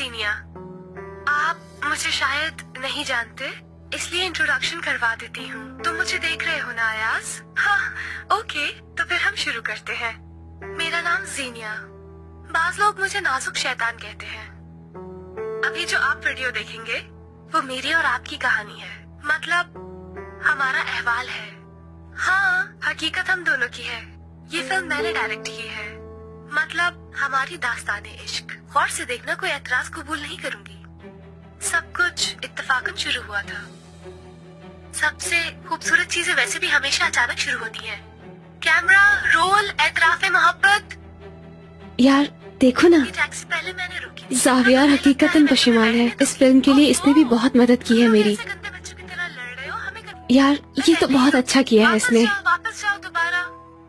जीनिया। आप मुझे शायद नहीं जानते, इसलिए इंट्रोडक्शन करवा देती हूँ। तुम मुझे देख रहे हो ना अयाज? हाँ, ओके, तो फिर हम शुरू करते हैं। मेरा नाम जीनिया। बाज लोग मुझे नाजुक शैतान कहते हैं। अभी जो आप वीडियो देखेंगे वो मेरी और आपकी कहानी है, मतलब हमारा अहवाल है। हाँ, हकीकत हम दोनों की है। ये फिल्म मैंने डायरेक्ट की है, मतलब हमारी दास्ताने इश्क। गौर से देखना, कोई एतराज कबूल नहीं करूंगी। सब कुछ इत्तेफाकन शुरू हुआ था। सबसे खूबसूरत चीजें वैसे भी हमेशा अचानक शुरू होती हैं। कैमरा रोल, एतराफ़े मोहब्बत। यार देखो ना, टैक्सी पहले मैंने रोकी थी। ज़ावियार हकीकतन पशेमान है। इस फिल्म के लिए इसने भी बहुत मदद की है मेरी। यार ये तो बहुत अच्छा किया है इसने। वापस जाओ दोबारा।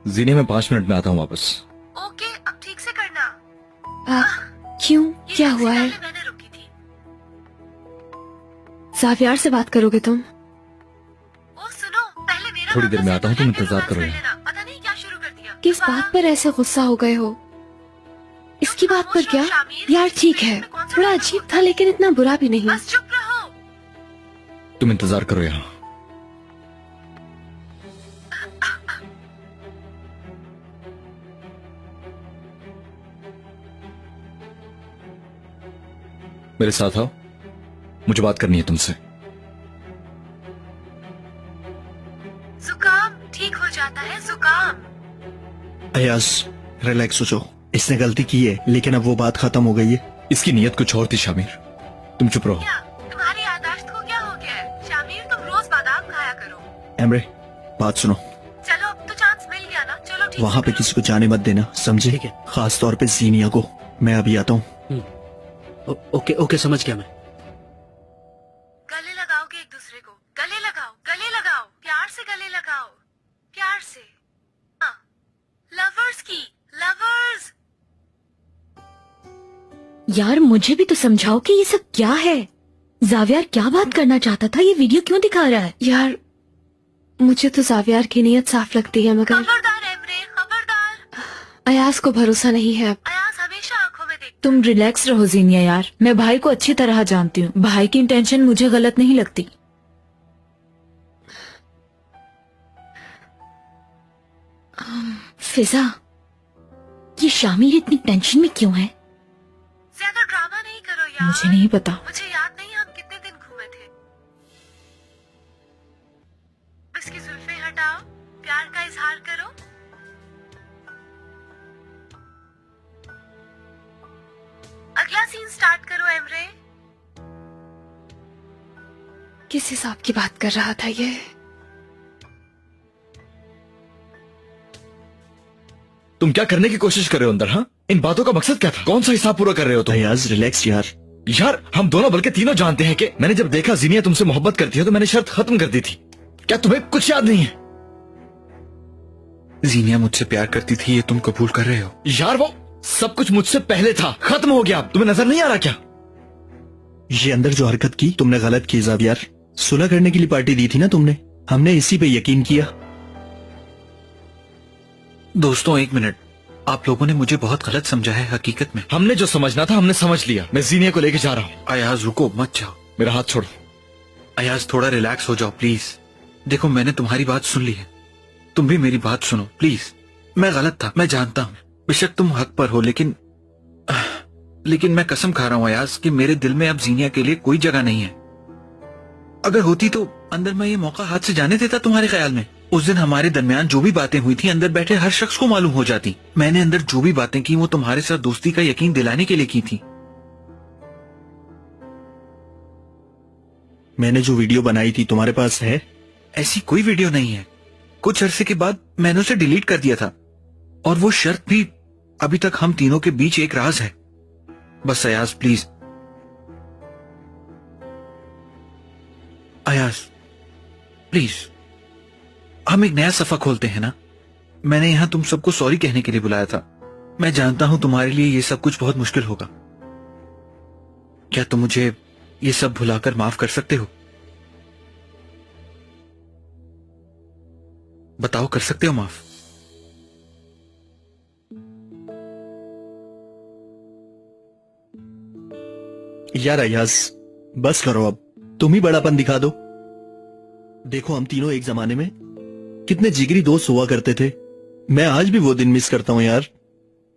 जीने में 5 मिनट में आता हूँ वापस। ओके, अब ठीक से करना। क्यों, क्या हुआ है? मैंने रोकी थी। ज़ावियार से बात करोगे तुम? ओ सुनो, पहले मेरा थोड़ी देर में आता हूँ, तुम इंतजार करो। पता नहीं क्या शुरू कर दिया। किस बात पर ऐसे गुस्सा हो गए हो? इसकी बात पर क्या? यार ठीक है, थोड़ा अजीब था लेकिन इतना बुरा भी नहीं। बस चुप रहो। तुम इंतजार करो यहाँ। मेरे साथ आओ, मुझे बात करनी है तुमसे। जुकाम ठीक हो जाता है, जुकाम। अयाज रिलैक्स हो जाओ। इसने गलती की है लेकिन अब वो बात खत्म हो गई है। इसकी नीयत कुछ और थी शामिर, तुम चुप रहो। क्या तुम्हारी याददाश्त को क्या हो गया है? शामिर, तुम रोज बादाम खाया करो। एमरे बात सुनो, चलो अब तो चांस मिल गया ना, चलो ठीक वहाँ पे किसी को जाने मत देना, समझे? ठीक है। खास तौर पे जीनिया को। मैं अभी आता हूँ। ओके ओके, समझ गया मैं। गले लगाओगे एक दूसरे को, गले लगाओ, गले लगाओ, प्यार से गले लगाओ, प्यार से। हाँ, लवर्स की, लवर्स। यार मुझे भी तो समझाओ कि ये सब क्या है। ज़ावियार क्या बात करना चाहता था, ये वीडियो क्यों दिखा रहा है? यार मुझे तो ज़ावियार की नीयत साफ लगती है, मगर खबरदार एमरे, खबरदार। अयाज को भरोसा नहीं है अब। अयाज हमेशा आंखों में देख। तुम रिलैक्स रहो जीनिया यार, मैं भाई को अच्छी तरह जानती हूँ। भाई की इंटेंशन मुझे गलत नहीं लगती। फिजा, ये शामिर इतनी टेंशन में क्यों है? ज्यादा ड्रामा नहीं करो यार। मुझे नहीं पता। मुझे याद नहीं हम कितने दिन घूमे थे। इसकी जुल्फें हटाओ, प्यार का इजहार करो। अगला सीन स्टार्ट करो एमरे। किस हिसाब की बात कर रहा था ये? तुम क्या करने की कोशिश कर रहे हो अंदर? हाँ, इन बातों का मकसद क्या था? कौन सा हिसाब पूरा कर रहे हो तुम? अयाज रिलैक्स यार। यार हम दोनों बल्कि तीनों जानते हैं कि मैंने जब देखा जीनिया तुमसे मोहब्बत करती है तो मैंने शर्त खत्म कर दी थी। क्या तुम्हें कुछ याद नहीं है? जीनिया मुझसे प्यार करती थी, ये तुम कबूल कर रहे हो? यार वो सब कुछ मुझसे पहले था, खत्म हो गया। तुम्हें नजर नहीं आ रहा क्या? ये अंदर जो हरकत की तुमने गलत की ज़ावियार। सुलह करने के लिए पार्टी दी थी ना तुमने, हमने इसी पे यकीन किया। दोस्तों एक मिनट, आप लोगों ने मुझे बहुत गलत समझा है। हकीकत में हमने जो समझना था हमने समझ लिया। मैं जीनिया को लेके जा रहा हूँ। अयाज रुको, मत जाओ। मेरा हाथ छोड़ो। अयाज थोड़ा रिलैक्स हो जाओ प्लीज। देखो मैंने तुम्हारी बात सुन ली है, तुम भी मेरी बात सुनो प्लीज। मैं गलत था, मैं जानता हूँ। बेशक तुम हक पर हो, लेकिन मैं कसम खा रहा हूँ अयाज कि मेरे दिल में अब जीनिया के लिए कोई जगह नहीं है। अगर होती तो अंदर मैं ये मौका हाथ से जाने देता तुम्हारे ख्याल में? उस दिन हमारे दरमियान जो भी बातें हुई थी अंदर बैठे हर शख्स को मालूम हो जाती। मैंने अंदर जो भी बातें की वो तुम्हारे साथ दोस्ती का यकीन दिलाने के लिए की थी। मैंने जो वीडियो बनाई थी तुम्हारे पास है? ऐसी कोई वीडियो नहीं है। कुछ अरसे के बाद मैंने उसे डिलीट कर दिया था, और वो शर्त भी अभी तक हम तीनों के बीच एक राज है। बस अयाज प्लीज, अयाज प्लीज, हम एक नया सफा खोलते हैं ना। मैंने यहां तुम सबको सॉरी कहने के लिए बुलाया था। मैं जानता हूं तुम्हारे लिए ये सब कुछ बहुत मुश्किल होगा। क्या तुम मुझे ये सब भुलाकर माफ कर सकते हो? बताओ, कर सकते हो माफ? यार अयाज, बस करो अब, तुम ही बड़ापन दिखा दो। देखो हम तीनों एक जमाने में कितने जिगरी दोस्त हुआ करते थे। मैं आज भी वो दिन मिस करता हूँ यार।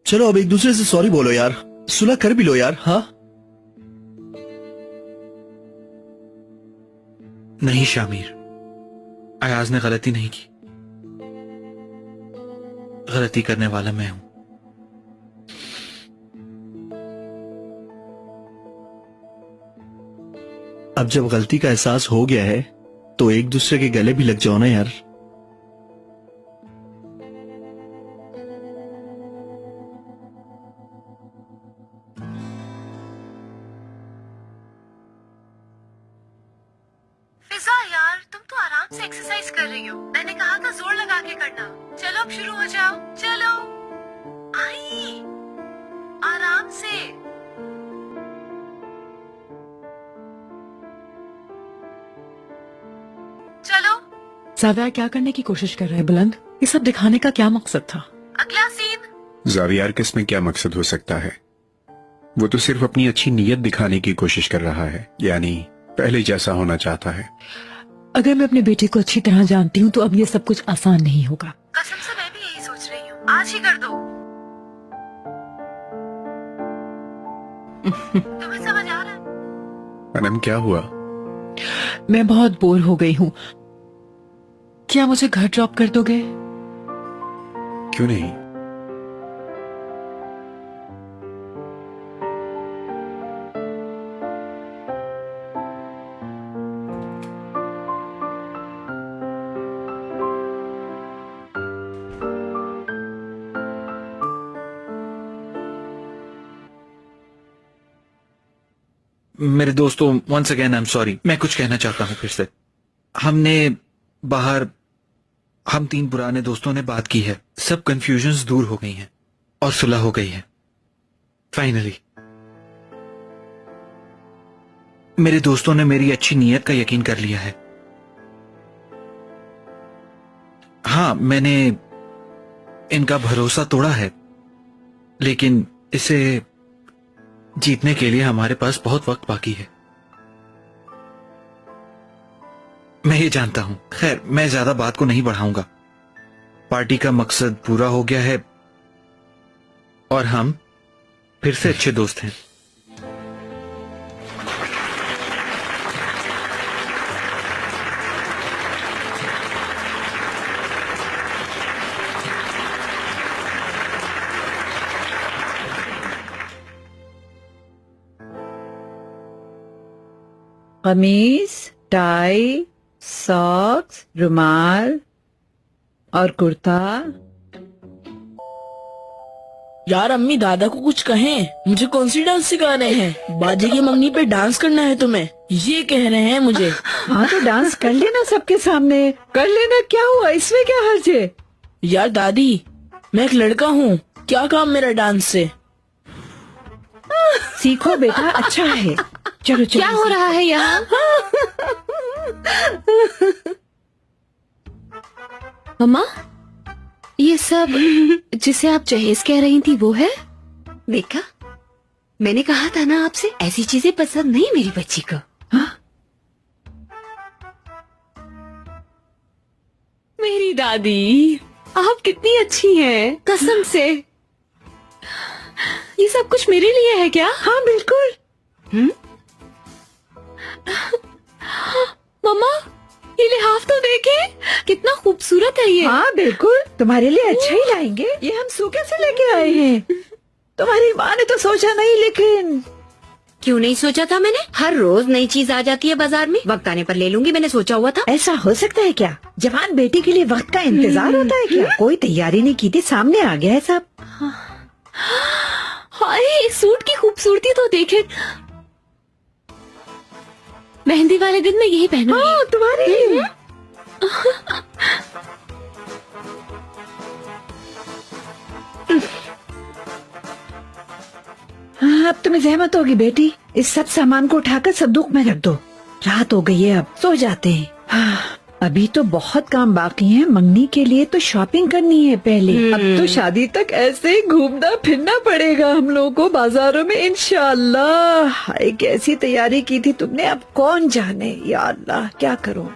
चलो अब एक दूसरे से सॉरी बोलो यार, सुलह कर भी लो यार। हाँ नहीं शामिर, अयाज ने गलती नहीं की, गलती करने वाला मैं हूं। अब जब गलती का एहसास हो गया है तो एक दूसरे के गले भी लग जाओ ना यार। फिजा यार, तुम तो आराम से एक्सरसाइज कर रही हो। मैंने कहा था जोर लगा के करना। चलो अब शुरू हो जाओ। चलो आई, आराम से। चलो ज़ावियार क्या करने की कोशिश कर रहे हैं बुलंद? ये सब दिखाने का क्या मकसद था? अगला सीन। ज़ावियार के इसमें क्या मकसद हो सकता है? वो तो सिर्फ अपनी अच्छी नीयत दिखाने की कोशिश कर रहा है, यानी पहले जैसा होना चाहता है। अगर मैं अपने बेटे को अच्छी तरह जानती हूँ तो अब ये सब कुछ आसान नहीं होगा। कसम से मैं भी यही सोच रही हूँ। आज ही कर दो। तुम्हें समझ आ रहा है? अनम क्या हुआ? मैं बहुत बोर हो गई हूँ, क्या मुझे घर ड्रॉप कर दोगे? क्यों नहीं? मेरे दोस्तों, once again I am sorry. मैं कुछ कहना चाहता हूं फिर से। हमने बाहर, हम 3 पुराने दोस्तों ने बात की है, सब कंफ्यूजन्स दूर हो गई हैं और सुलह हो गई है फाइनली। मेरे दोस्तों ने मेरी अच्छी नीयत का यकीन कर लिया है। हाँ, मैंने इनका भरोसा तोड़ा है, लेकिन इसे जीतने के लिए हमारे पास बहुत वक्त बाकी है। मैं ये जानता हूं। खैर, मैं ज्यादा बात को नहीं बढ़ाऊंगा। पार्टी का मकसद पूरा हो गया है और हम फिर से अच्छे दोस्त हैं। कमीज, टाई, सॉक्स, रुमाल और कुर्ता। यार अम्मी, दादा को कुछ कहें, मुझे कौन सी डांस सिखाने हैं? बाजी की मंगनी पे डांस करना है तुम्हें, ये कह रहे हैं मुझे। हाँ तो डांस कर लेना सबके सामने, कर लेना, क्या हुआ, इसमें क्या हर्ज है? यार दादी, मैं एक लड़का हूँ, क्या काम मेरा डांस से? सीखो बेटा, अच्छा है। चलो चलो। क्या हो रहा है यहाँ? मम्मा, ये सब जिसे आप जहेज कह रही थी वो है? देखा, मैंने कहा था ना आपसे, ऐसी चीजें पसंद नहीं मेरी बच्ची को। हाँ? मेरी दादी, आप कितनी अच्छी हैं, कसम से। ये सब कुछ मेरे लिए है क्या? हाँ बिल्कुल। मम्मा, ये लिहाफ तो देखे, कितना खूबसूरत है ये। हाँ बिल्कुल, तुम्हारे लिए अच्छा ही लाएंगे। ये हम सूखे से लेके आए हैं। तुम्हारी माँ ने तो सोचा नहीं, लेकिन क्यों नहीं सोचा था मैंने? हर रोज नई चीज आ जाती है बाजार में, वक्त आने पर ले लूंगी, मैंने सोचा हुआ था। ऐसा हो सकता है क्या? जवान बेटी के लिए वक्त का इंतजार होता है क्या? कोई तैयारी नहीं की थी, सामने आ गया है सब। हाय, इस सूट की खूबसूरती तो देखे। मेहंदी वाले दिन मैं यही पहनूंगी। हाँ, तुम्हारे लिए। हाँ, अब तुम्हें जहमत होगी बेटी। इस सब सामान को उठाकर संदूक में रख दो। रात हो गई है, अब सो जाते हैं। हाँ, अभी तो बहुत काम बाकी है। मंगनी के लिए तो शॉपिंग करनी है पहले। अब तो शादी तक ऐसे ही घूमना फिरना पड़ेगा हम लोगों को बाजारों में इंशाअल्लाह। हाय कैसी तैयारी की थी तुमने, अब कौन जाने। या अल्लाह क्या करूं।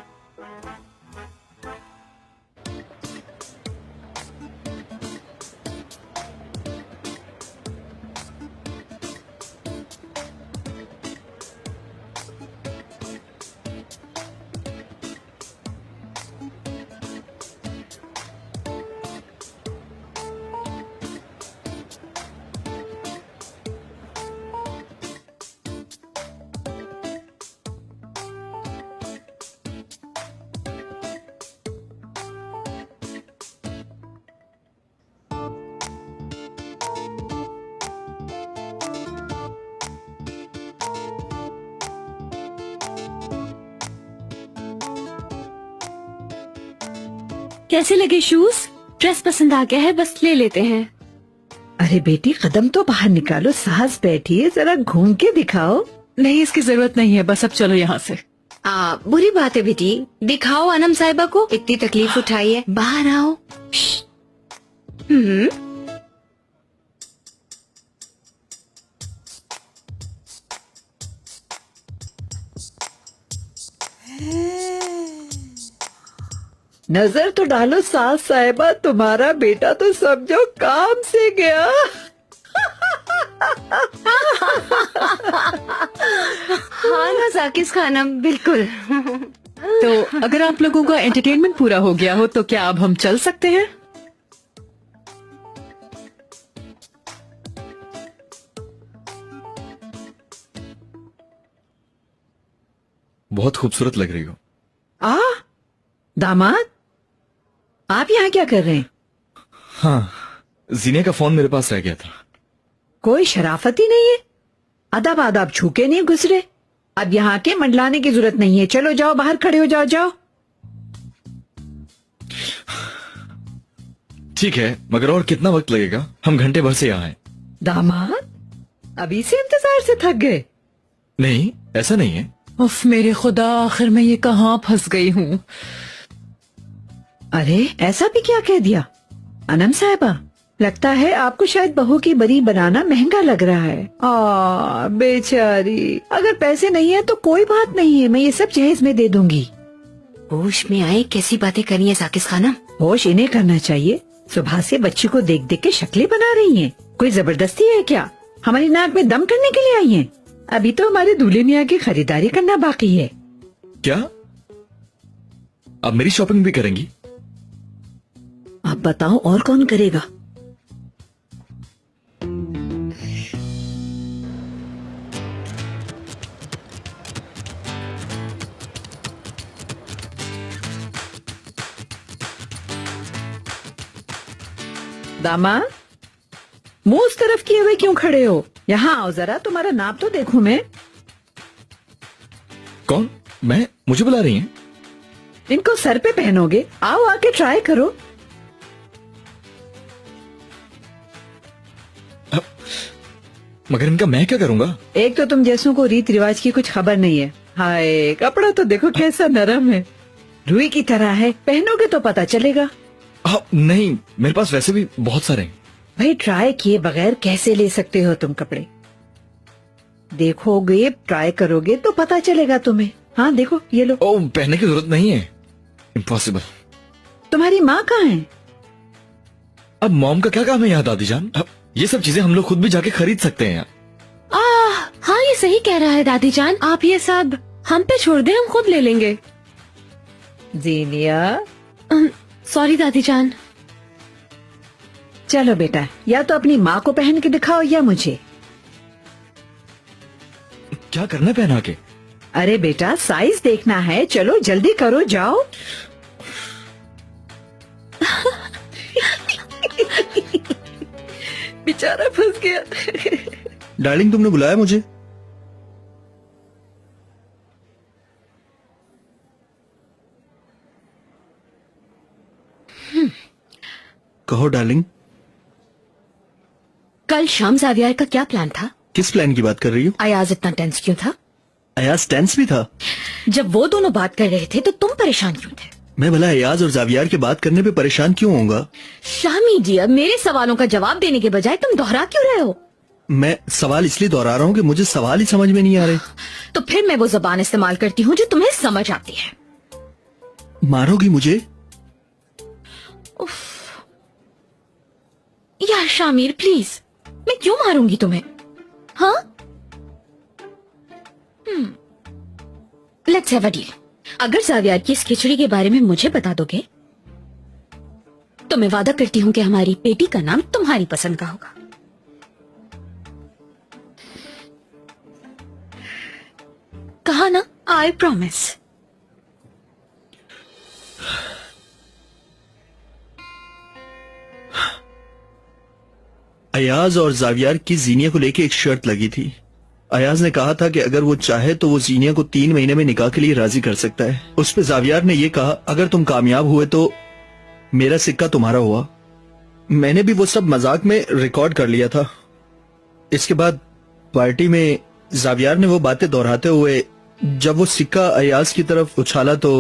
कैसे लगे शूज? ड्रेस पसंद आ गया है, बस ले लेते हैं। अरे बेटी कदम तो बाहर निकालो, साहस बैठी है, जरा घूम के दिखाओ। नहीं इसकी जरूरत नहीं है, बस अब चलो यहाँ से। बुरी बात है बेटी, दिखाओ अनम साहिबा को, इतनी तकलीफ उठाई है, बाहर आओ। नजर तो डालो सास साहिबा, तुम्हारा बेटा तो समझो काम से गया। हाँ ना साकिस खानम, बिल्कुल। तो अगर आप लोगों का एंटरटेनमेंट पूरा हो गया हो तो क्या अब हम चल सकते हैं? बहुत खूबसूरत लग रही हो। दामाद आप यहाँ क्या कर रहे हैं? हाँ, जीनिया का फोन मेरे पास रह गया था। कोई शराफत ही नहीं है, अदब आदाब छूके नहीं गुजरे। अब यहाँ के मंडलाने की जरूरत नहीं है, चलो जाओ बाहर खड़े हो जाओ। जाओ ठीक है, मगर और कितना वक्त लगेगा? हम घंटे भर से यहाँ हैं। दामाद अभी से इंतजार से थक गए? नहीं ऐसा नहीं है। उफ मेरे खुदा, आखिर मैं ये कहाँ फंस गई हूँ। अरे ऐसा भी क्या कह दिया? अनम साहिबा लगता है आपको शायद बहू की बरी बनाना महंगा लग रहा है। बेचारी, अगर पैसे नहीं है तो कोई बात नहीं है, मैं ये सब जहेज में दे दूंगी। होश में आए कैसी बातें करनी है साकिस खानम? होश इन्हें करना चाहिए, सुबह से बच्ची को देख देख के शक्लें बना रही हैं। कोई जबरदस्ती है क्या? हमारी नाक में दम करने के लिए आई हैं? अभी तो हमारे दूल्हे मियाँ की खरीदारी करना बाकी है। क्या अब मेरी शॉपिंग भी करेंगी? आप बताओ और कौन करेगा? दामाद मुंह उस तरफ किए हुए क्यों खड़े हो? यहाँ आओ जरा, तुम्हारा नाप तो देखूं मैं। कौन? मैं? मुझे बुला रही हैं? इनको सर पे पहनोगे? आओ आके ट्राई करो। मगर इनका मैं क्या करूंगा? एक तो तुम जैसों को रीत रिवाज की कुछ खबर नहीं है। हाय कपड़ा तो देखो कैसा नरम है, रुई की तरह है, पहनोगे तो पता चलेगा। नहीं, मेरे पास वैसे भी बहुत सारे हैं। भाई ट्राई किए बगैर कैसे ले सकते हो तुम कपड़े? देखोगे, ट्राई करोगे तो पता चलेगा तुम्हें। हाँ देखो ये लो। पहनने की जरूरत नहीं है, इम्पॉसिबल। तुम्हारी माँ कहाँ है? अब मॉम का क्या काम है यहाँ दादी जान? अब ये सब चीजें हम लोग खुद भी जाके खरीद सकते हैं। हाँ ये सही कह रहा है दादी जान, आप ये सब हम पे छोड़ दें, हम खुद ले लेंगे। जीनिया सॉरी दादी जान। चलो बेटा, या तो अपनी माँ को पहन के दिखाओ या मुझे। क्या करना पहना के? अरे बेटा साइज देखना है, चलो जल्दी करो जाओ। बेचारा फंस गया। डार्लिंग तुमने बुलाया मुझे? कहो डार्लिंग। कल शाम जावियार का क्या प्लान था? किस प्लान की बात कर रही हो? अयाज इतना टेंस क्यों था? अयाज टेंस भी था? जब वो दोनों बात कर रहे थे तो तुम परेशान क्यों थे? मैं भला अयाज और जावियार के बात करने पे परेशान क्यों होऊंगा? शामी जी, अब मेरे सवालों का जवाब देने के बजाय तुम दोहरा क्यों रहे हो? मैं सवाल इसलिए दोहरा रहा हूँ कि मुझे सवाल ही समझ में नहीं आ रहे। तो फिर मैं वो जबान इस्तेमाल करती हूँ जो तुम्हें समझ आती है। मारोगी मुझे? यार शामिर प्लीज, मैं क्यों मारूंगी तुम्हें? हाँ, लेट्स हैव अ डील। अगर जावियार की इस खिचड़ी के बारे में मुझे बता दोगे तो मैं वादा करती हूँ कि हमारी बेटी का नाम तुम्हारी पसंद का होगा। कहा ना, आई प्रॉमिस। अयाज और जावियार की जीनिया को लेके एक शर्त लगी थी। अयाज ने कहा था कि अगर वो चाहे तो वो जीनिया को 3 महीने में निकाह के लिए राजी कर सकता है। उस पे जावियार ने ये कहा, अगर तुम कामयाब हुए तो मेरा सिक्का तुम्हारा हुआ। मैंने भी वो सब मजाक में रिकॉर्ड कर लिया था। इसके बाद पार्टी में जावियार ने वो बातें दोहराते हुए जब वो सिक्का अयाज की तरफ उछाला तो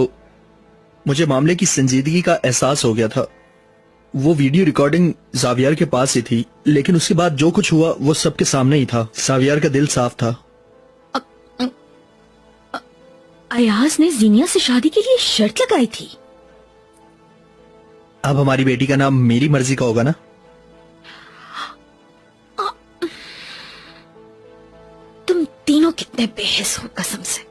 मुझे मामले की संजीदगी का एहसास हो गया था। वो वीडियो रिकॉर्डिंग जावियार के पास ही थी, लेकिन उसके बाद जो कुछ हुआ वो सबके सामने ही था। जावियार का दिल साफ था। अयाज ने जीनिया से शादी के लिए शर्त लगाई थी। अब हमारी बेटी का नाम मेरी मर्जी का होगा ना? तुम तीनों कितने बेहिस हो कसम से।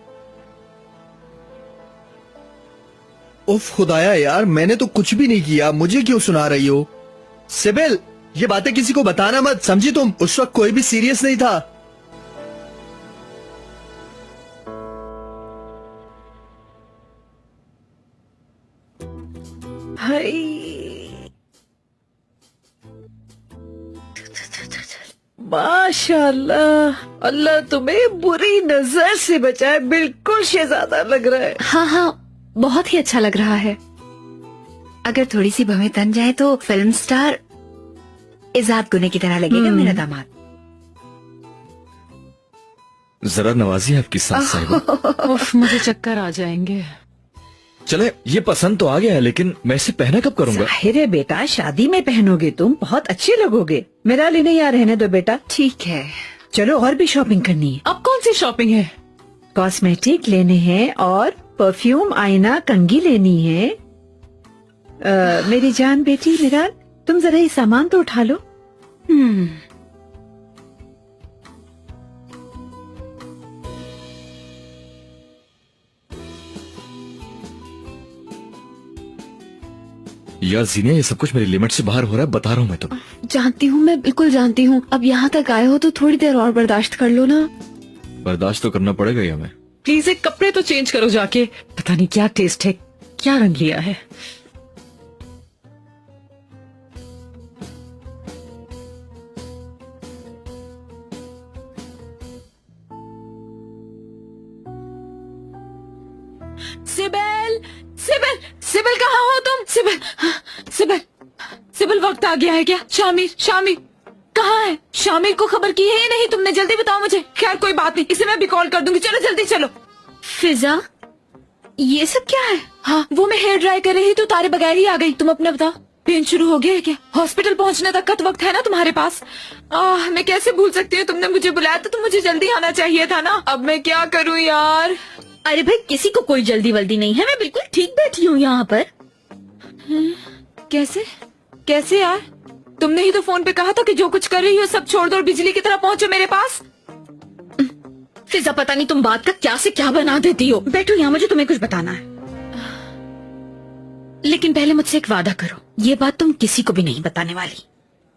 उफ खुदाया यार, मैंने तो कुछ भी नहीं किया, मुझे क्यों सुना रही हो? सिबिल, ये बातें किसी को बताना मत, समझी तुम? उस वक्त कोई भी सीरियस नहीं था। माशाल्लाह, अल्लाह तुम्हें बुरी नजर से बचाए। बिल्कुल शहजादा लग रहा है। हाँ हाँ, बहुत ही अच्छा लग रहा है। अगर थोड़ी सी भवें तन जाए तो फिल्म स्टार इजाद गुने की तरह लगेगा मेरा दामाद। जरा नवाजी आपकी सास साहिबा। उफ, मुझे चक्कर आ जाएंगे। चले, ये पसंद तो आ गया है, लेकिन मैं इसे पहना कब करूंगा? जाहिर है बेटा, शादी में पहनोगे तुम, बहुत अच्छे लगोगे। मेरा लेने यहाँ रहने दो बेटा। ठीक है, चलो और भी शॉपिंग करनी है। अब कौन सी शॉपिंग है? कॉस्मेटिक लेने हैं और परफ्यूम, आईना, कंघी लेनी है। मेरी जान बेटी मिराल, तुम जरा ये सामान तो उठा लो। यार जीनिया, ये सब कुछ मेरी लिमिट से बाहर हो रहा है, बता रहा हूँ मैं तो। जानती हूँ, मैं बिल्कुल जानती हूँ। अब यहाँ तक आए हो तो थोड़ी देर और बर्दाश्त कर लो ना। बर्दाश्त तो करना पड़ेगा ही हमें। प्लीज एक कपड़े तो चेंज करो जाके। पता नहीं क्या टेस्ट है, क्या रंग लिया है। सिबल, सिबल, सिबल कहाँ हो तुम? सिबल, सिबल, सिबल, वक्त आ गया है क्या? शामिर, शामिर कहाँ है? शामिर को खबर की है या नहीं तुमने? जल्दी बताओ मुझे। खैर कोई बात नहीं, इसे मैं भी कॉल कर दूंगी। चलो जल्दी चलो। फिजा, ये सब क्या है? हाँ, वो मैं हेयर ड्राई कर रही थी तो तारे बगैर ही आ गई। तुम अपना बताओ, पेन शुरू हो गया है क्या? हॉस्पिटल पहुंचने तक का तो वक्त है ना तुम्हारे पास। मैं कैसे भूल सकती हूँ? तुमने मुझे बुलाया तो मुझे जल्दी आना चाहिए था ना। अब मैं क्या करूँ यार? अरे भाई, किसी को कोई जल्दी वल्दी नहीं है। मैं बिल्कुल ठीक बैठी हूँ यहाँ पर। कैसे कैसे यार? तुमने ही तो फोन पे कहा था कि जो कुछ कर रही हो सब छोड़ दो और बिजली की तरह पहुंचो मेरे पास। फिजा, पता नहीं तुम बात का क्या से क्या बना देती हो। बैठो यहाँ, मुझे तुम्हें कुछ बताना है। लेकिन पहले मुझसे एक वादा करो, ये बात तुम किसी को भी नहीं बताने वाली।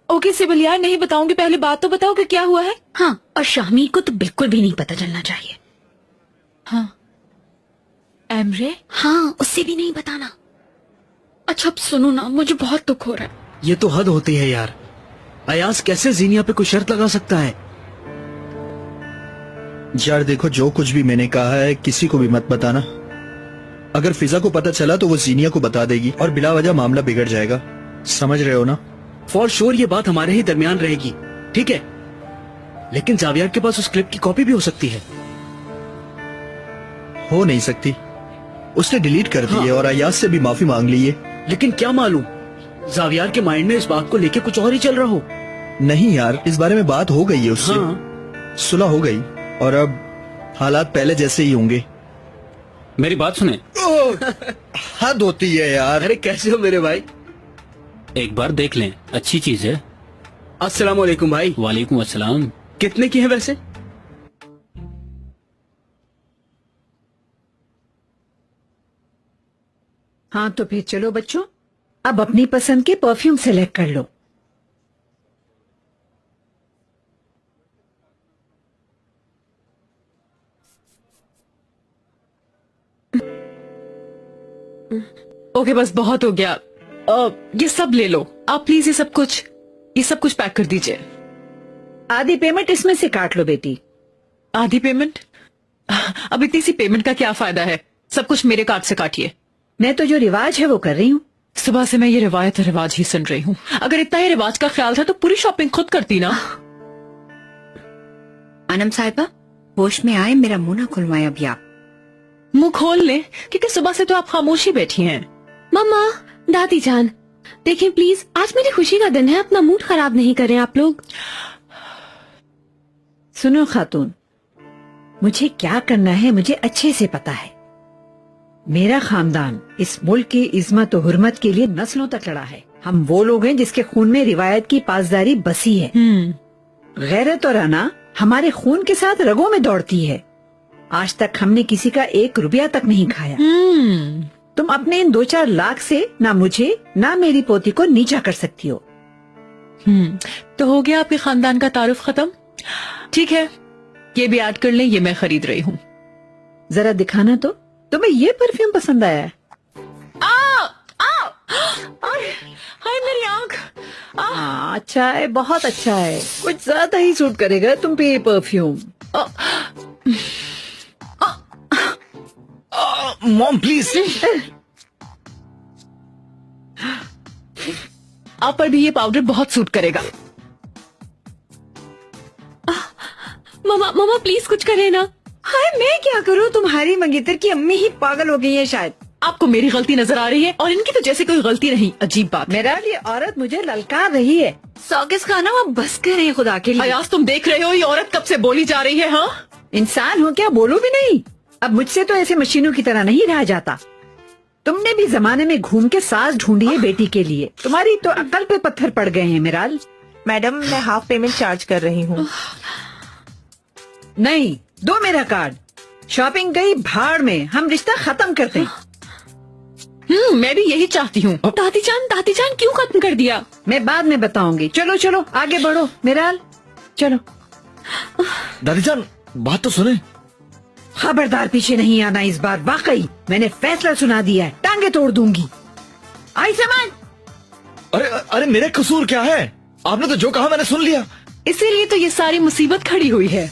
ओके सिबल यार, नहीं बताऊंगी। पहले बात तो बताओ कि क्या हुआ है। हाँ, और शामिर को तो बिल्कुल भी नहीं पता चलना चाहिए। हाँ, एमरे? हाँ, उससे भी नहीं बताना। अच्छा अब सुनो ना, मुझे बहुत दुख हो रहा है। ये तो हद होती है यार। अयाज कैसे जीनिया पे कोई शर्त लगा सकता है? यार देखो, जो कुछ भी मैंने कहा है किसी को भी मत बताना। अगर फिजा को पता चला तो वो जीनिया को बता देगी और बिला वजह मामला बिगड़ जाएगा। समझ रहे हो ना? फॉर श्योर ये बात हमारे ही दरमियान रहेगी, ठीक है? लेकिन जावियार के पास उस क्लिप की कॉपी भी हो सकती है। हो नहीं सकती। उसने डिलीट कर दी है और अयाज से भी माफी मांग ली है। लेकिन क्या मालूम जावियार के माइंड में इस बात को लेके कुछ और ही चल रहा हो। नहीं यार, इस बारे में बात हो गई है उससे। सुलह हो गई और अब हालात पहले जैसे ही होंगे। मेरी बात सुने। हद होती है यार। अरे कैसे हो मेरे भाई? एक बार देख लें, अच्छी चीज है। अस्सलाम वालेकुम भाई। वालेकुम अस्सलाम। कितने की है वैसे? हाँ तो फिर चलो बच्चों, अब अपनी पसंद के परफ्यूम सेलेक्ट कर लो। ओके बस बहुत हो गया। ये सब ले लो आप प्लीज, ये सब कुछ पैक कर दीजिए। आधी पेमेंट इसमें से काट लो बेटी। आधी पेमेंट? अब इतनी सी पेमेंट का क्या फायदा है, सब कुछ मेरे कार्ड से काटिए। मैं तो जो रिवाज है वो कर रही हूँ। सुबह से मैं ये रिवाज ही सुन रही हूँ। अगर इतना ही रिवाज का ख्याल था तो पूरी शॉपिंग खुद करती ना। अनम साहिबा, होश में आए, मेरा मुंह ना खुलवाए अभी आप। मुंह खोल ले, क्योंकि सुबह से तो आप खामोशी बैठी हैं। मम्मा, दादी जान, देखें प्लीज, आज मेरी खुशी का दिन है, अपना मूड खराब नहीं करें आप लोग। सुनो खातून, मुझे क्या करना है मुझे अच्छे से पता है। मेरा खानदान इस मुल्क की इज्मत और हुर्मत के लिए नस्लों तक लड़ा है। हम वो लोग हैं जिसके खून में रिवायत की पासदारी बसी है। गैरत और अना हमारे खून के साथ रगों में दौड़ती है। आज तक हमने किसी का 1 रुपया तक नहीं खाया। तुम अपने इन 2-4 लाख से ना मुझे ना मेरी पोती को नीचा कर सकती हो। तो हो गया आपके खानदान का तारुफ खत्म। ठीक है, ये भी ऐड कर लें, ये मैं खरीद रही हूँ। जरा दिखाना तो, तुम्हें ये परफ्यूम पसंद आया है? हाय मेरी आँख। अच्छा है, बहुत अच्छा है, कुछ ज्यादा ही सूट करेगा तुम पे ये परफ्यूम। Mom please. आप पर भी ये पाउडर बहुत सूट करेगा। मम्मा प्लीज कुछ करे ना। हाय मैं क्या करूँ, तुम्हारी मंगेतर की अम्मी ही पागल हो गई है शायद। आपको मेरी गलती नजर आ रही है और इनकी तो जैसे कोई गलती नहीं। अजीब बात। मेरा ये औरत मुझे ललकार रही है। सौगिस खाना वो बस करे खुदा के लिए। अयाज तुम देख रहे हो ये औरत कब से बोली जा रही है। हाँ, इंसान हो क्या, बोलो भी नहीं। अब मुझसे तो ऐसे मशीनों की तरह नहीं रहा जाता। तुमने भी जमाने में घूम के सास ढूंढी है बेटी के लिए। तुम्हारी तो अकल पे पत्थर पड़ गए हैं मिराल। मैडम मैं हाफ पेमेंट चार्ज कर रही हूँ। नहीं, दो मेरा कार्ड। शॉपिंग गई भाड़ में, हम रिश्ता खत्म करते हैं। मैं भी यही चाहती हूँ। दादी जान क्यों खत्म कर दिया? मैं बाद में बताऊंगी। चलो चलो आगे बढ़ो मिराल, चलो। दादी जान बात तो सुने। खबरदार पीछे नहीं आना इस बार। वाकई मैंने फैसला सुना दिया है, टांगे तोड़ दूंगी। आई समझ? अरे अरे मेरे कसूर क्या है? आपने तो जो कहा मैंने सुन लिया। इसीलिए तो ये सारी मुसीबत खड़ी हुई है।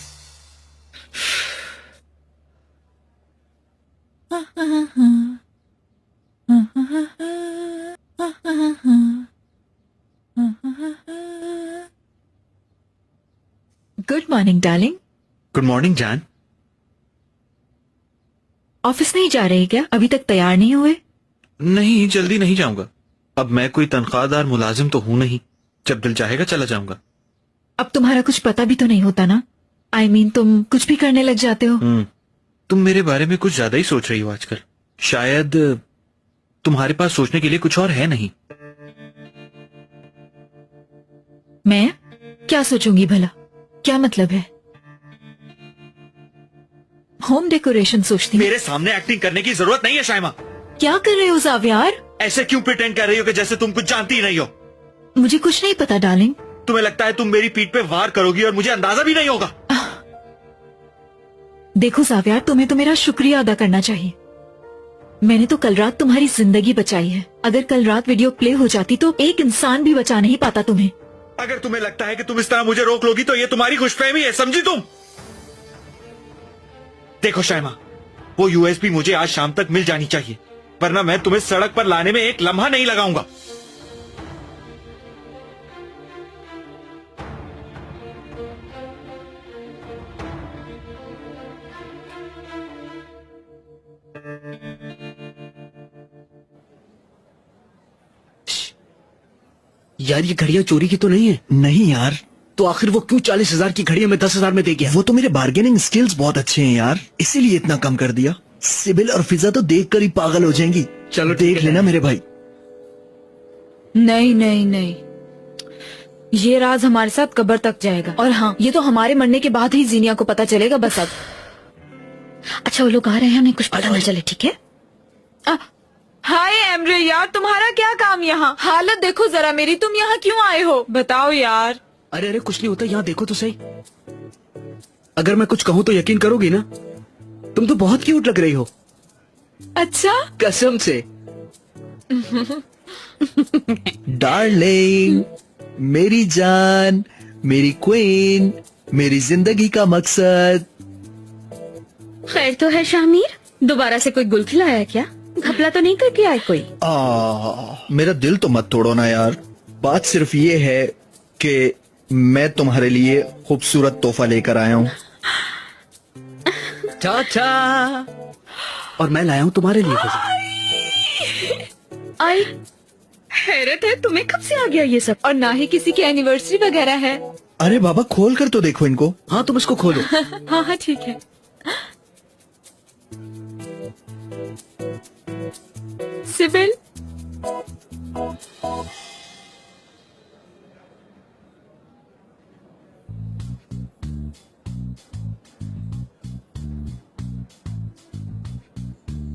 Good morning darling. Good morning जान। ऑफिस नहीं जा रहे क्या? अभी तक तैयार नहीं हुए? नहीं, जल्दी नहीं जाऊंगा। अब मैं कोई तनख्वाहदार मुलाजिम तो हूँ नहीं, जब दिल चाहेगा चला जाऊंगा। अब तुम्हारा कुछ पता भी तो नहीं होता ना। I mean, तुम कुछ भी करने लग जाते हो। तुम मेरे बारे में कुछ ज्यादा ही सोच रही हो आजकल। शायद तुम्हारे पास सोचने के लिए कुछ और है नहीं। मैं क्या सोचूंगी भला? क्या मतलब है? होम डेकोरेशन सोचती हूँ। मेरे सामने एक्टिंग करने की जरूरत नहीं है शाइमा। क्या कर रहे हो जावियार? ऐसे क्यों प्रिटेंड कर रही हो कि जैसे तुम कुछ जानती ही नहीं हो? मुझे कुछ नहीं पता डार्लिंग। तुम्हें लगता है तुम मेरी पीठ पे वार करोगी और मुझे अंदाजा भी नहीं होगा? देखो जावियार, तुम्हें तो मेरा शुक्रिया अदा करना चाहिए। मैंने तो कल रात तुम्हारी जिंदगी बचाई है। अगर कल रात वीडियो प्ले हो जाती तो एक इंसान भी बचा नहीं पाता तुम्हें। अगर तुम्हें लगता है कि तुम इस तरह मुझे रोक लोगी तो ये तुम्हारी खुशफहमी है, समझी तुम? देखो शाइमा, वो यूएसबी मुझे आज शाम तक मिल जानी चाहिए, वरना मैं तुम्हें सड़क पर लाने में एक लम्हा नहीं लगाऊंगा। यार ये घड़ियां चोरी की तो नहीं है? नहीं यार। तो आखिर वो क्यों 40,000 की घड़ी हमें 10,000 में दे गया? वो तो मेरे बार्गेनिंग स्किल्स बहुत अच्छे हैं यार, इसीलिए इतना कम कर दिया। सिबिल और फिजा तो देखकर ही पागल हो जाएंगी। चलो देख लेना मेरे भाई। नहीं नहीं नहीं, ये राज हमारे साथ कब्र तक जाएगा। और हाँ, ये तो हमारे मरने के बाद ही जीनिया को पता चलेगा बस अब। अच्छा वो लोग आ रहे हैं, उन्हें कुछ पता न चले, ठीक है? हाय एमरे यार, तुम्हारा क्या काम यहाँ? हालत देखो जरा मेरी, तुम यहाँ क्यों आए हो बताओ यार। अरे अरे कुछ नहीं होता, यहाँ देखो तो सही। अगर मैं कुछ कहूँ तो यकीन करोगी ना? तुम तो बहुत क्यूट लग रही हो। अच्छा? कसम से। डार्लिंग, मेरी जान, मेरी क्वीन, मेरी जिंदगी का मकसद। खैर तो है शामिर, दोबारा से कोई गुल खिलाया क्या? घपला तो नहीं करके आए कोई? मेरा दिल तो मत तोड़ो ना यार। बात सिर्फ ये है कि मैं तुम्हारे लिए खूबसूरत तोहफा लेकर आया हूँ। चाचा, और मैं लाया हूँ तुम्हारे लिए। आई हैरत है, तुम्हें कब से आ गया ये सब? और ना ही किसी की एनिवर्सरी वगैरह है। अरे बाबा खोल कर तो देखो इनको। हाँ तुम इसको खोलो। हाँ हाँ ठीक है। सिबिल,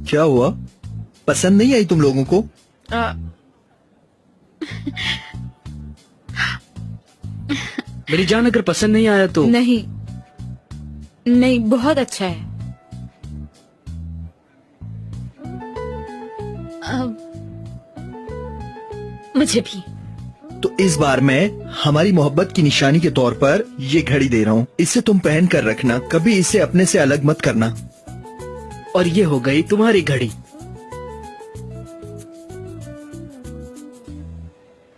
क्या हुआ, पसंद नहीं आई तुम लोगों को? मेरी जान अगर पसंद नहीं आया तो? नहीं नहीं, बहुत अच्छा है। मुझे भी। तो इस बार मैं हमारी मोहब्बत की निशानी के तौर पर ये घड़ी दे रहा हूँ। इसे तुम पहन कर रखना, कभी इसे अपने से अलग मत करना। और ये हो गई तुम्हारी घड़ी।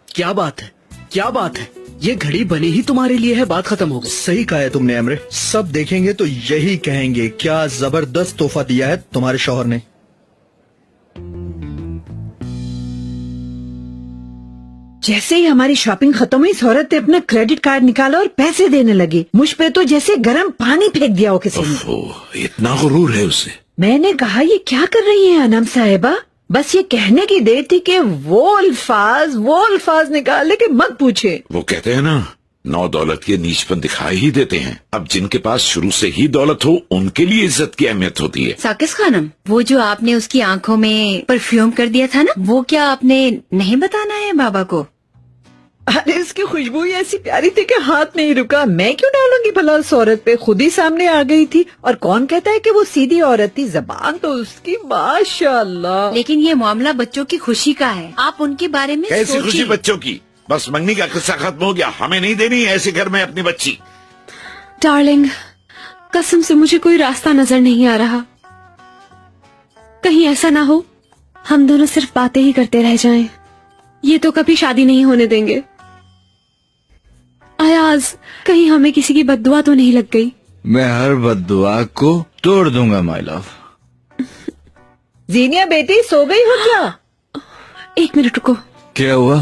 क्या बात है, क्या बात है, ये घड़ी बनी ही तुम्हारे लिए है, बात खत्म हो गई। सही कहा है तुमने अमरे, सब देखेंगे तो यही कहेंगे क्या जबरदस्त तोहफा दिया है तुम्हारे शौहर ने। जैसे ही हमारी शॉपिंग खत्म हुई, इस औरत ने अपना क्रेडिट कार्ड निकाला और पैसे देने लगी। मुझ पे तो जैसे गर्म पानी फेंक दिया हो किसी ने। इतना गुरूर है उसे। मैंने कहा ये क्या कर रही है अनम साहिबा, बस ये कहने की देर थी कि वो अल्फाज निकाले कि मत पूछे। वो कहते हैं ना, नौ दौलत के नीचपन दिखाई ही देते हैं। अब जिनके पास शुरू से ही दौलत हो उनके लिए इज्जत की अहमियत होती है। साकिस खानम, वो जो आपने उसकी आंखों में परफ्यूम कर दिया था ना, वो क्या आपने नहीं बताना है बाबा को? अरे इसकी खुशबू ही ऐसी प्यारी थी कि हाथ नहीं रुका। मैं क्यों डालूंगी भला उस औरत पे, खुद ही सामने आ गई थी। और कौन कहता है कि वो सीधी औरत थी, जबान तो उसकी माशाल्लाह। लेकिन ये मामला बच्चों की खुशी का है, आप उनके बारे में कैसी खुशी सोचिए। बच्चों की? बस मंगनी का किस्सा खत्म हो गया, हमें नहीं देनी ऐसे घर में अपनी बच्ची। डार्लिंग, कसम से मुझे कोई रास्ता नजर नहीं आ रहा। कहीं ऐसा ना हो हम दोनों सिर्फ बातें ही करते रह जाएं। ये तो कभी शादी नहीं होने देंगे। अयाज, कहीं हमें किसी की बद्दुआ तो नहीं लग गई? मैं हर बद्दुआ को तोड़ दूंगा माय लव। जीनिया बेटी सो गई हो क्या? एक मिनट रुको। क्या हुआ?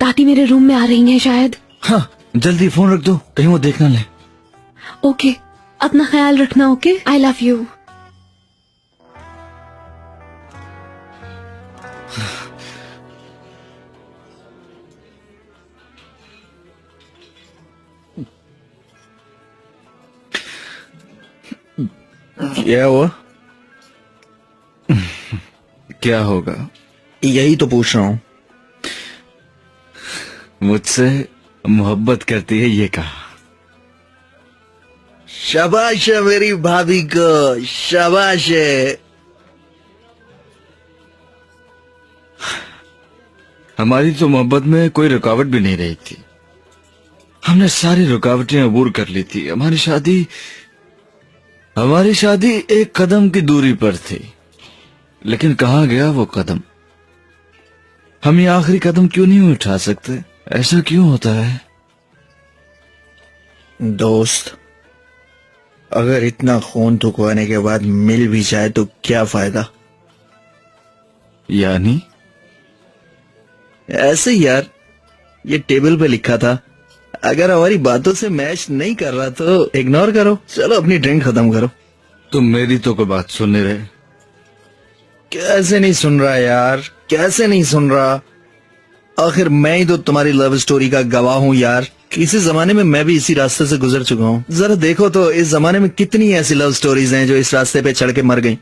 दादी मेरे रूम में आ रही हैं शायद। हाँ जल्दी फोन रख दो, कहीं वो देख ना ले। ओके, अपना ख्याल रखना। Okay, I love you. क्या हुआ? क्या होगा? यही तो पूछ रहा हूँ। मुझसे मोहब्बत करती है ये कहा। शाबाश है मेरी भाभी को, शाबाश है। हमारी तो मोहब्बत में कोई रुकावट भी नहीं रही थी। हमने सारी रुकावटें अबूर कर ली थी। हमारी शादी एक कदम की दूरी पर थी, लेकिन कहाँ गया वो कदम? हम ये आखिरी कदम क्यों नहीं उठा सकते? ऐसा क्यों होता है? दोस्त, अगर इतना खून थुकवाने के बाद मिल भी जाए तो क्या फायदा? यानी ऐसे ही यार, ये टेबल पे लिखा था, अगर हमारी बातों से मैच नहीं कर रहा तो इग्नोर करो। चलो अपनी ड्रिंक खत्म करो। तुम मेरी तो कोई बात सुन नहीं रहे। कैसे नहीं सुन रहा यार, कैसे नहीं सुन रहा? आखिर मैं ही तो तुम्हारी लव स्टोरी का गवाह हूँ यार। किसी जमाने में मैं भी इसी रास्ते से गुजर चुका हूँ। जरा देखो तो इस जमाने में कितनी ऐसी लव स्टोरीज हैं जो इस रास्ते पे चढ़ के मर गईं।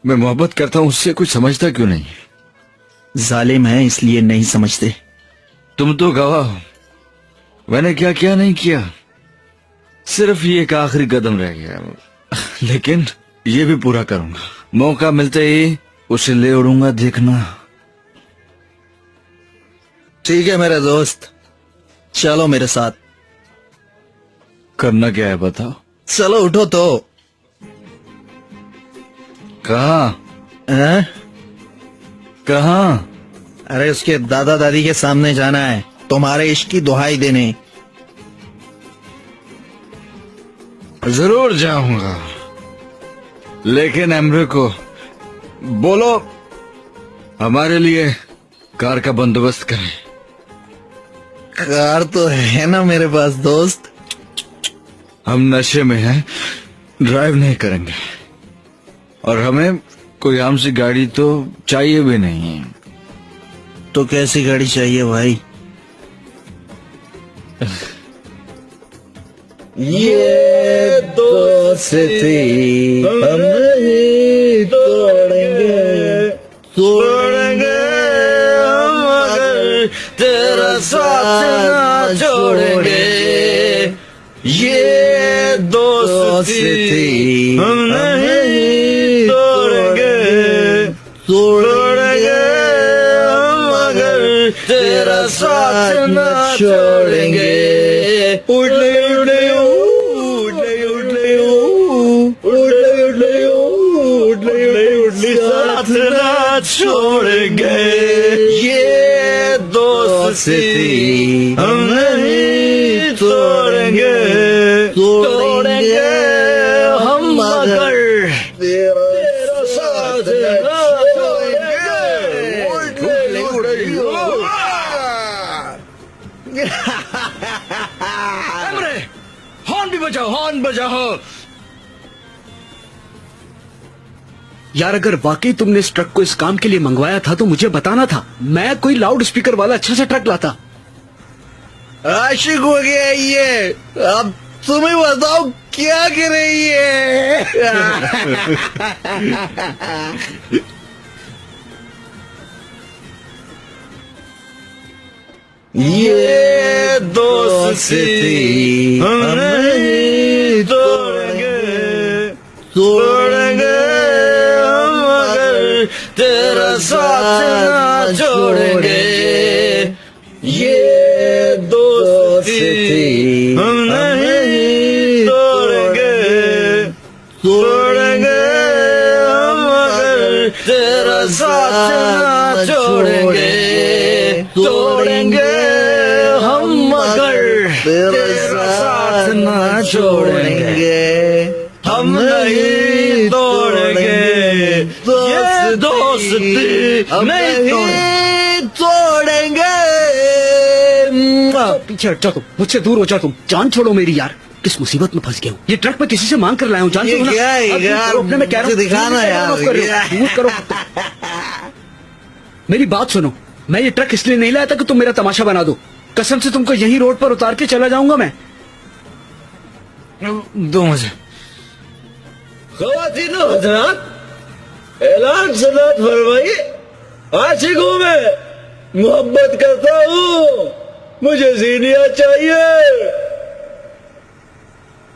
मैं मोहब्बत करता हूँ उससे, कुछ समझता क्यों नहीं? जालिम है इसलिए नहीं समझते। तुम तो गवाह हो, मैंने क्या क्या नहीं किया। सिर्फ ये एक आखिरी कदम रह गया, लेकिन ये भी पूरा करूंगा। मौका मिलते ही उसे ले उड़ूंगा, देखना। ठीक है मेरे दोस्त, चलो मेरे साथ। करना क्या है बताओ? चलो उठो तो। कहाँ? कहाँ? अरे उसके दादा दादी के सामने जाना है, तुम्हारे इश्क की दुहाई देने। जरूर जाऊंगा, लेकिन एमरे को बोलो हमारे लिए कार का बंदोबस्त करें। कार तो है ना मेरे पास दोस्त। हम नशे में हैं, ड्राइव नहीं करेंगे, और हमें कोई आम सी गाड़ी तो चाहिए भी नहीं। तो कैसी गाड़ी चाहिए भाई? ये दोस्ती हम नहीं तोड़ेंगे, तोड़ेंगे हम मगर तेरा साथ ना छोड़ेंगे। ये दोस्ती हम नहीं तोड़ेंगे, तोड़ेंगे हम मगर तेरा साथ ना छोड़ेंगे। उड़े उड़े उड़े उड़े उड़े उड़े उड़े उड़े साथ ना छोड़ेंगे। ये दोस्ती हम नहीं तोड़ेंगे, तोड़ेंगे हम मगर तेरा साथ ना छोड़ेंगे। उड़े उड़े हॉर्न भी बजाओ, हॉर्न बजाओ। यार अगर वाकई तुमने इस ट्रक को इस काम के लिए मंगवाया था तो मुझे बताना था, मैं कोई लाउड स्पीकर वाला अच्छा सा ट्रक लाता। आशिक हो गया ये, अब तुम्हें बताओ क्या करे ये। ये दोस्ती हम नहीं तोड़ेंगे, तोड़ेंगे हम मगर तेरा साथ ना छोड़ेंगे। ये दोस्ती हम नहीं तोड़ेंगे, तोड़ेंगे हम मगर तेरा साथ ना छोड़ेंगे, तोड़ेंगे हम मगर तेरा साथ ना छोड़ेंगे। हम नहीं तोड़ेंगे, ये दोस्ती हम नहीं तोड़ेंगे। पीछे हट जाओ तुम, मुझसे दूर हो जाओ तुम। जान छोड़ो मेरी यार, किस मुसीबत में फंस गया हूँ। ये ट्रक में किसी से मांग कर लाया हूँ, जान छोड़ो ना। क्या है यार, अपने में कह रहा हूँ, दिखाना यार, दूर करो। मेरी बात सुनो, मैं ये ट्रक इसलिए नहीं लाया था कि तुम मेरा तमाशा बना दो। कसम से तुमको यही रोड पर उतार के चला जाऊंगा मैं। दो मुझे। ख़वातीन व हज़रात, ऐलान सदात फरमाइए। आशिक हूँ मैं, मोहब्बत करता हूँ, मुझे जीनिया चाहिए।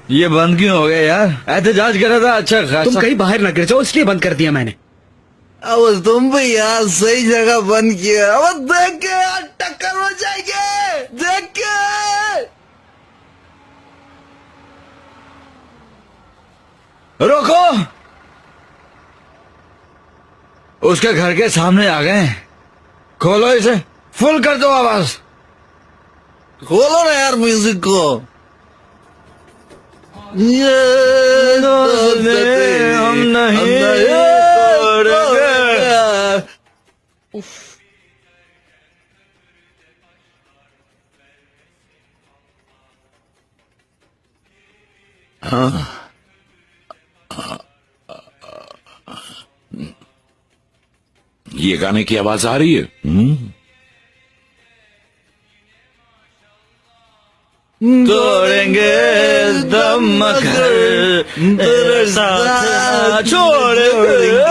ये बंद क्यों हो गया यार? एहतजाज कर रहा था अच्छा खासा। तुम कहीं बाहर न गिर जाओ इसलिए बंद कर दिया मैंने। अब तुम भी यार सही जगह बंद किया। अब देख के यार टक्कर हो जाएंगे, देख के। रोको, उसके घर के सामने आ गए। खोलो इसे, फुल कर दो आवाज। खोलो ना यार म्यूजिक को। ये दोस्ती हम नहीं तोड़ेंगे। हाँ ये गाने की आवाज आ रही है। तोड़ेंगे दम मगर तेरे साथ छोड़ेंगे,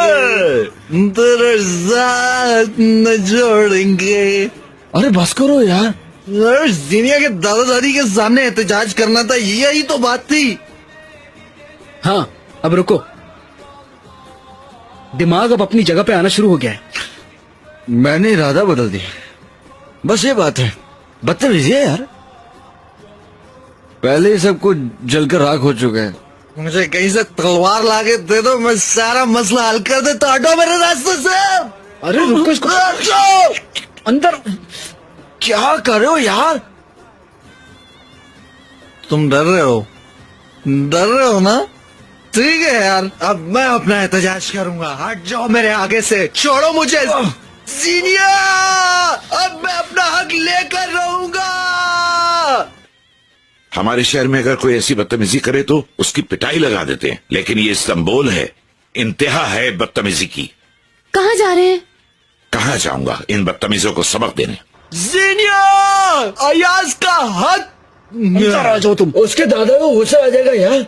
तेरे साथ न जोड़ेंगे। अरे बस करो यार। जीनिया के दादा दादी के सामने एहतजाज करना था, यही तो बात थी। हाँ अब रुको, दिमाग अब अपनी जगह पे आना शुरू हो गया है। मैंने इरादा बदल दिया, बस ये बात है। बदतमीजी है यार, पहले ही सब कुछ जलकर राख हो चुका है। मुझे कहीं से तलवार लाके दे दो, मैं सारा मसला हल कर देता। हटो मेरे रास्ते से। अरे रुको, इसको अंदर। क्या कर रहे हो यार? तुम डर रहे हो? डर रहे हो ना? ठीक है यार, अब मैं अपना एहतजाज करूंगा। हट जाओ मेरे आगे से, छोड़ो मुझे। जीनिया, अब मैं अपना हक लेकर रहूंगा। हमारे शहर में अगर कोई ऐसी बदतमीजी करे तो उसकी पिटाई लगा देते हैं, लेकिन ये इस्तांबुल है, इंतहा है बदतमीजी की। कहाँ जा रहे हैं? कहाँ जाऊंगा, इन बदतमीजों को सबक देने। जीनिया, अयाज का हक। अंदर आ जाओ तुम। उसके दादा को गुस्सा आ जाएगा यार।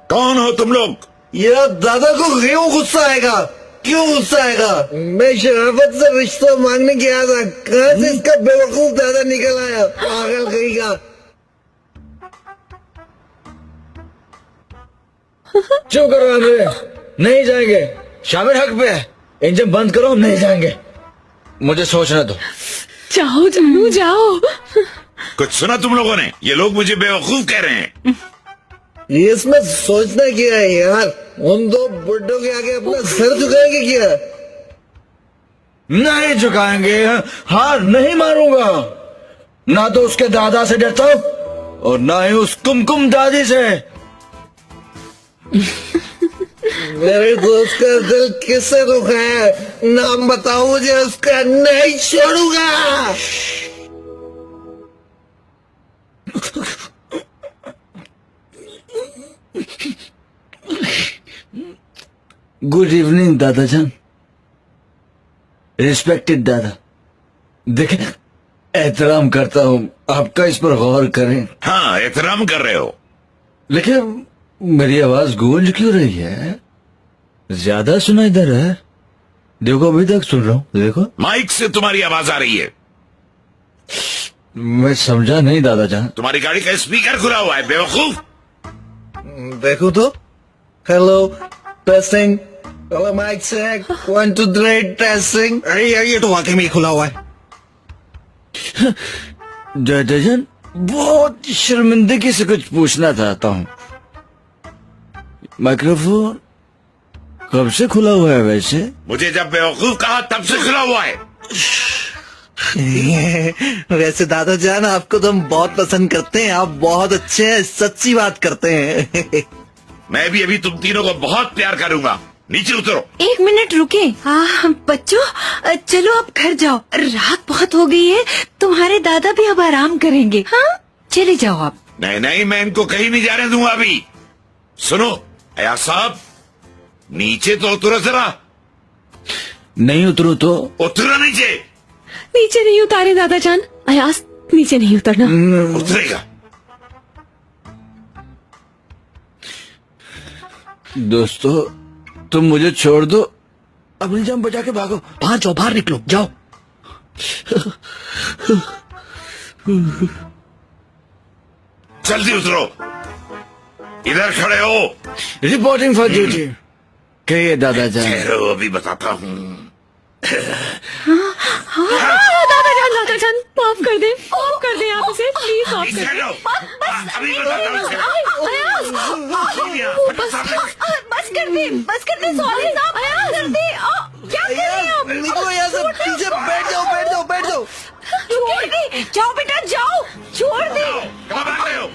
कौन हो तुम लोग? यार दादा को क्यों गुस्सा आएगा? क्यों गुस्सा आएगा? मैं शराफत से रिश्ता मांगने गया था, कहाँ से इसका बेवकूफ दादा निकल आया, पागल कहीं का। चुप करो अमरे, नहीं जाएंगे। शामिर हक पे है, इंजन बंद करो, हम नहीं जाएंगे। मुझे सोचना दो। जाओ जानू जाओ। कुछ सुना तुम लोगों ने? ये लोग मुझे बेवकूफ कह रहे हैं। ये इसमें सोचना क्या है यार? उन दो बुड्ढों के आगे अपना सर झुकाएंगे क्या? नहीं झुकाएंगे, हार नहीं मारूंगा। ना तो उसके दादा से डरता हूं और ना ही उस कुमकुम दादी से। मेरे दोस्त का दिल किससे दुखा है? नाम बताओ मुझे उसका, नहीं छोड़ूंगा। Good evening दादाजान। रिस्पेक्टेड दादा, देखें एहतराम करता हूँ, आपका इस पर गौर करें। हाँ एहतराम कर रहे हो, लेकिन मेरी आवाज गूंज क्यों रही है? ज्यादा सुनाई दे रहा है। देखो अभी तक सुन रहा हूँ, देखो माइक से तुम्हारी आवाज आ रही है। मैं समझा नहीं दादाजान। तुम्हारी गाड़ी का स्पीकर खुला हुआ है बेवकूफ। देखो तो। Hello testing, hello mic check, 1 2 3 testing. अरे यार ये तो वाकई में खुला हुआ है। दादाजान बहुत शर्मिंदगी से कुछ पूछना चाहता हूँ। माइक्रोफोन कब से खुला हुआ है वैसे? मुझे जब बेवकूफ कहा तब से खुला हुआ है। वैसे दादाजान आपको तो हम बहुत पसंद करते हैं, आप बहुत अच्छे हैं, सच्ची बात करते हैं। मैं भी अभी तुम तीनों को बहुत प्यार करूंगा। नीचे उतरो। 1 मिनट रुके। हाँ बच्चों चलो अब घर जाओ, रात बहुत हो गई है, तुम्हारे दादा भी अब आराम करेंगे। हाँ चले जाओ आप। नहीं नहीं, मैं इनको कहीं नहीं जाने दूंगा अभी। सुनो अयाज साहब, नीचे तो उतरो जरा। नहीं उतरो तो? उतरो नीचे। नीचे नहीं उतारे दादाजान। अयाज नीचे नहीं उतरना। उतरेगा। दोस्तों तुम मुझे छोड़ दो, अपनी जान बचा के भागो। बाहर जाओ, बाहर निकलो, जाओ। जल्दी उतरो, इधर खड़े हो। Reporting for duty. कहिए दादाजान। ठहरो अभी बताता हूँ। दादाजान माफ कर दे, माफ कर दे आप इसे, प्लीज माफ कर दे। अभी बताता हूँ। बस कर दे सॉरी साहब, कर दे। क्या कर रहे हैं आप? निकलो यहाँ से, पीछे बैठ जाओ, बैठ जाओ, बैठ जाओ। छोड़ दे, जाओ बेटा जाओ, छोड़ दे। कहाँ भाग रहे हो?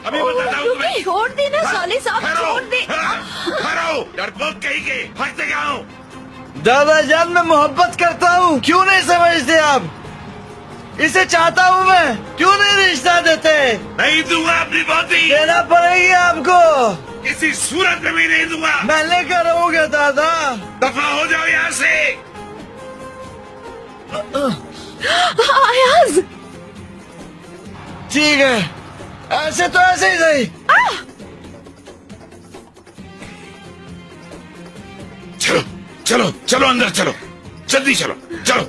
अभी बताता हूँ तुम्हें। छोड़ दे ना साले साहब, छोड़ दे। ठहरो, डरपोक कहीं के, हटते क्या हो? दादाजान मैं मोहब्बत करता हूँ, क्यों नहीं समझते आप? इसे चाहता हूँ मैं, क्यों नहीं रिश्ता देते? नहीं दूंगा अपनी बोती, देना पड़ेगी आपको। किसी सूरत में भी नहीं दूंगा। मैं लेकर रहूंगा दादा। दफा हो जाओ यहाँ से। अयाज, ठीक है, ऐसे तो ऐसे ही सही। चलो चलो चलो अंदर चलो, जल्दी चलो चलो।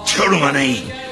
छोड़ूंगा नहीं।